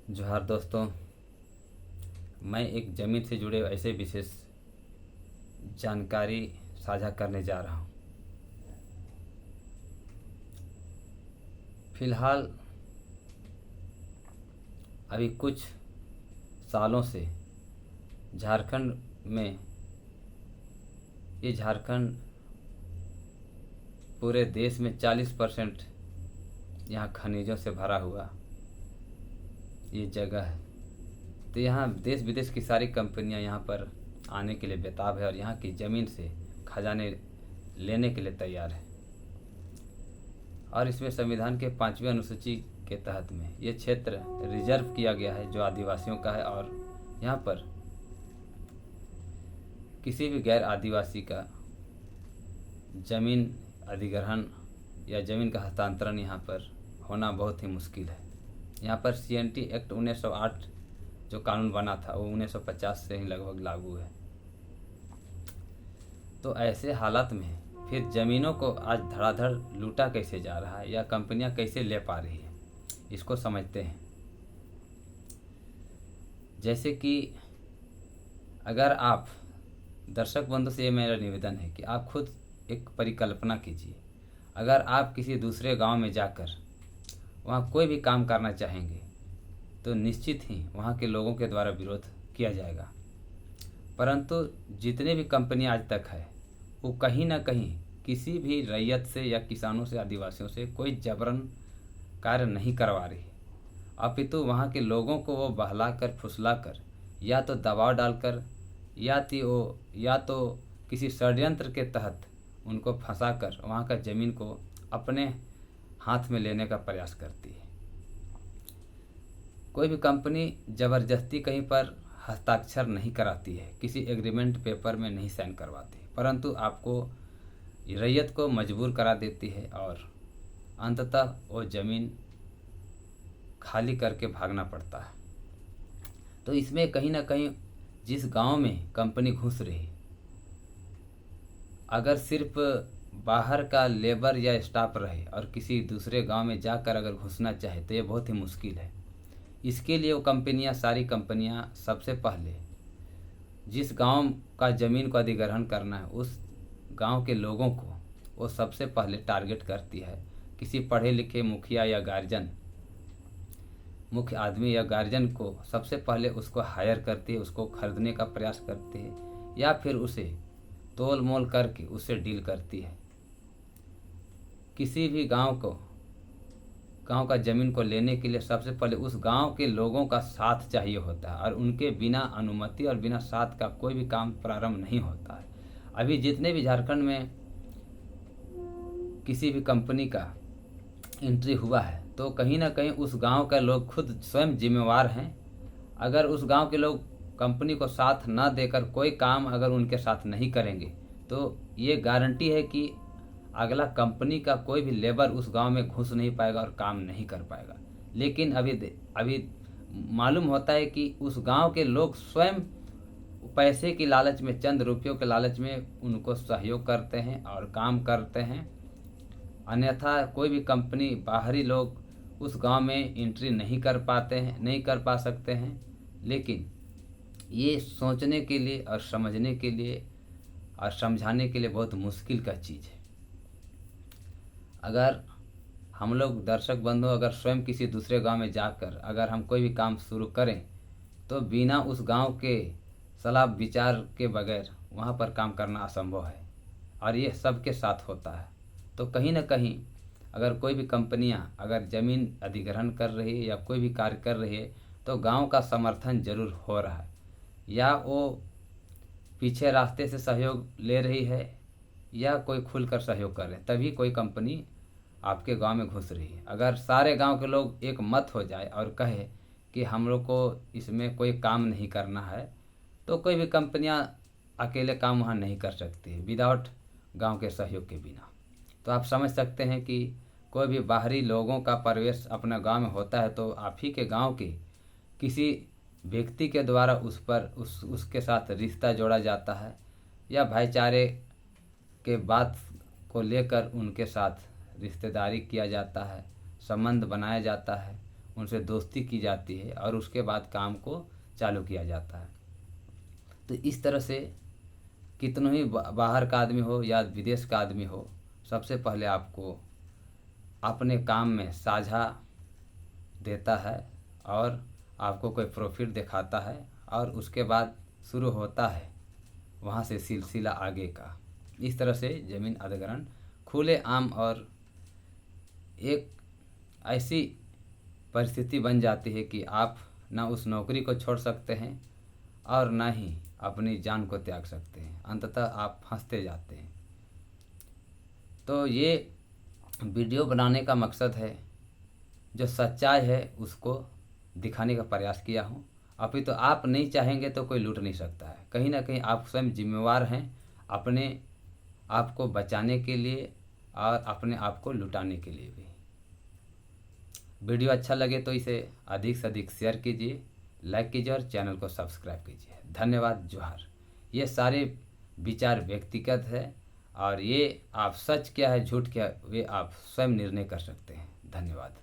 जोहार दोस्तों। मैं एक ज़मीन से जुड़े ऐसे विशेष जानकारी साझा करने जा रहा हूँ। फ़िलहाल अभी कुछ सालों से झारखंड में झारखंड पूरे देश में 40% यहाँ खनिजों से भरा हुआ ये जगह है। तो यहाँ देश विदेश की सारी कंपनियाँ यहाँ पर आने के लिए बेताब है और यहाँ की ज़मीन से खजाने लेने के लिए तैयार है। और इसमें संविधान के 5वीं अनुसूची के तहत में ये क्षेत्र रिजर्व किया गया है जो आदिवासियों का है, और यहाँ पर किसी भी गैर आदिवासी का ज़मीन अधिग्रहण या ज़मीन का हस्तांतरण यहाँ पर होना बहुत ही मुश्किल है। यहाँ पर CNT एक्ट 1908 जो कानून बना था वो 1950 से ही लगभग लागू है। तो ऐसे हालात में फिर ज़मीनों को आज धड़ाधड़ लूटा कैसे जा रहा है या कंपनियां कैसे ले पा रही है, इसको समझते हैं। जैसे कि अगर आप दर्शक बंधु से ये मेरा निवेदन है कि आप खुद एक परिकल्पना कीजिए। अगर आप किसी दूसरे गांव में जाकर वहाँ कोई भी काम करना चाहेंगे तो निश्चित ही वहाँ के लोगों के द्वारा विरोध किया जाएगा। परंतु जितने भी कंपनियां आज तक है वो कहीं ना कहीं किसी भी रैयत से या किसानों से, आदिवासियों से कोई जबरन कार्य नहीं करवा रही, अपितु वहाँ के लोगों को वो बहलाकर फुसलाकर या तो दबाव डालकर या तो किसी षड्यंत्र के तहत उनको फंसाकर वहाँ का ज़मीन को अपने हाथ में लेने का प्रयास करती है। कोई भी कंपनी ज़बरदस्ती कहीं पर हस्ताक्षर नहीं कराती है, किसी एग्रीमेंट पेपर में नहीं साइन करवाती, परंतु आपको रैयत को मजबूर करा देती है और अंततः वो ज़मीन खाली करके भागना पड़ता है। तो इसमें कहीं ना कहीं जिस गांव में कंपनी घुस रही, अगर सिर्फ बाहर का लेबर या स्टाफ रहे और किसी दूसरे गांव में जाकर अगर घुसना चाहे तो ये बहुत ही मुश्किल है। इसके लिए वो कंपनियां, सारी कंपनियां सबसे पहले जिस गांव का ज़मीन को अधिग्रहण करना है उस गांव के लोगों को वो सबसे पहले टारगेट करती है। किसी पढ़े लिखे मुखिया या गार्जियन, मुख्य आदमी या गार्जियन को सबसे पहले उसको हायर करती है, उसको खरीदने का प्रयास करती है या फिर उसे तोल मोल करके उससे डील करती है। किसी भी गांव का ज़मीन को लेने के लिए सबसे पहले उस गांव के लोगों का साथ चाहिए होता है और उनके बिना अनुमति और बिना साथ का कोई भी काम प्रारंभ नहीं होता है। अभी जितने भी झारखंड में किसी भी कंपनी का एंट्री हुआ है तो कहीं ना कहीं उस गांव के लोग खुद स्वयं जिम्मेवार हैं। अगर उस गांव के लोग कंपनी को साथ न देकर कोई काम अगर उनके साथ नहीं करेंगे तो ये गारंटी है कि अगला कंपनी का कोई भी लेबर उस गांव में घुस नहीं पाएगा और काम नहीं कर पाएगा। लेकिन अभी मालूम होता है कि उस गांव के लोग स्वयं पैसे की लालच में, चंद रुपयों के लालच में उनको सहयोग करते हैं और काम करते हैं। अन्यथा कोई भी कंपनी, बाहरी लोग उस गांव में एंट्री नहीं कर पा सकते हैं। लेकिन ये सोचने के लिए और समझने के लिए और समझाने के लिए बहुत मुश्किल का चीज़ है। अगर हम लोग दर्शक बंधु अगर स्वयं किसी दूसरे गांव में जाकर अगर हम कोई भी काम शुरू करें तो बिना उस गांव के सलाह विचार के बगैर वहां पर काम करना असंभव है और ये सबके साथ होता है। तो कहीं ना कहीं अगर कोई भी कंपनियां अगर ज़मीन अधिग्रहण कर रही है या कोई भी कार्य कर रही है तो गांव का समर्थन जरूर हो रहा है, या वो पीछे रास्ते से सहयोग ले रही है या कोई खुलकर सहयोग कर रहे हैं, तभी कोई कंपनी आपके गांव में घुस रही है। अगर सारे गांव के लोग एक मत हो जाए और कहे कि हम लोग को इसमें कोई काम नहीं करना है तो कोई भी कंपनियां अकेले काम वहाँ नहीं कर सकती है विदाउट गांव के सहयोग के बिना। तो आप समझ सकते हैं कि कोई भी बाहरी लोगों का प्रवेश अपना गांव में होता है तो आप ही के गांव के किसी व्यक्ति के द्वारा उसके साथ रिश्ता जोड़ा जाता है या भाईचारे के बात को लेकर उनके साथ रिश्तेदारी किया जाता है, संबंध बनाया जाता है, उनसे दोस्ती की जाती है और उसके बाद काम को चालू किया जाता है। तो इस तरह से कितनों ही बाहर का आदमी हो या विदेश का आदमी हो, सबसे पहले आपको अपने काम में साझा देता है और आपको कोई प्रॉफिट दिखाता है और उसके बाद शुरू होता है वहाँ से सिलसिला आगे का। इस तरह से ज़मीन अधिग्रहण खुले आम और एक ऐसी परिस्थिति बन जाती है कि आप ना उस नौकरी को छोड़ सकते हैं और ना ही अपनी जान को त्याग सकते हैं, अंततः आप फंसते जाते हैं। तो ये वीडियो बनाने का मकसद है, जो सच्चाई है उसको दिखाने का प्रयास किया हूँ। अभी तो आप नहीं चाहेंगे तो कोई लूट नहीं सकता है। कहीं ना कहीं आप स्वयं जिम्मेवार हैं अपने आप को बचाने के लिए और अपने आप को लुटाने के लिए भी। वीडियो अच्छा लगे तो इसे अधिक से अधिक शेयर कीजिए, लाइक कीजिए और चैनल को सब्सक्राइब कीजिए। धन्यवाद। जोहार। ये सारे विचार व्यक्तिगत है और ये आप सच क्या है झूठ क्या वे आप स्वयं निर्णय कर सकते हैं। धन्यवाद।